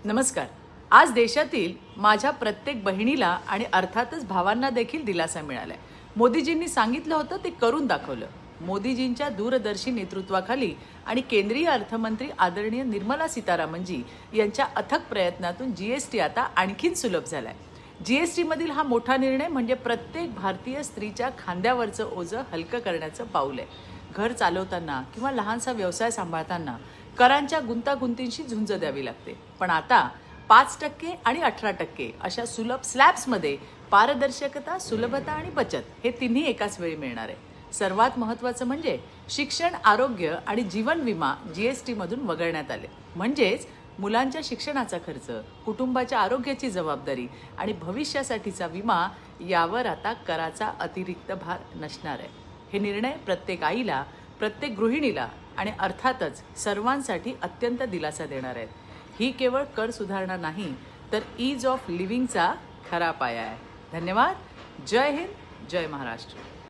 नमस्कार। आज देशातील माझ्या प्रत्येक बहिणीला आणि अर्थातच भावांना देखील दिलासा मिळालाय। मोदीजींनी सांगितलं होतं ते करून दाखवलं। मोदीजींच्या दूरदर्शी नेतृत्वाखाली आणि केंद्रीय अर्थमंत्री आदरणीय निर्मला सीतारामनजी यांच्या अथक प्रयत्नातून जीएसटी आता आणखीन सुलभ झालाय। जीएसटी मधील हा मोठा निर्णय म्हणजे प्रत्येक भारतीय स्त्रीच्या खांद्यावरचं ओझं हलकं करण्याचं पाऊल आहे। घर चालवताना किंवा लहानसा व्यवसाय सांभाळताना करांच्या गुंतागुंतींशी झुंज द्यावी लागते, पण आता 5% आणि 18% अशा सुलभ स्लॅब्समध्ये पारदर्शकता, सुलभता आणि बचत हे तिन्ही एकाच वेळी मिळणार आहे। सर्वात महत्त्वाचं म्हणजे शिक्षण, आरोग्य आणि जीवन विमा जीएसटी मधून वगळण्यात आले, म्हणजेच मुलांच्या शिक्षणाचा खर्च, कुटुंबाच्या आरोग्याची जबाबदारी आणि भविष्यासाठीचा विमा यावर आता कराचा अतिरिक्त भार नसणार आहे। हे निर्णय प्रत्येक आईला, प्रत्येक गृहिणीला आणि अर्थातच सर्वांसाठी अत्यंत दिलासा देणार आहेत। ही केवळ कर सुधारणा नाही, तर ईज ऑफ लिव्हिंगचा खरा पाया आहे। धन्यवाद। जय हिंद, जय महाराष्ट्र।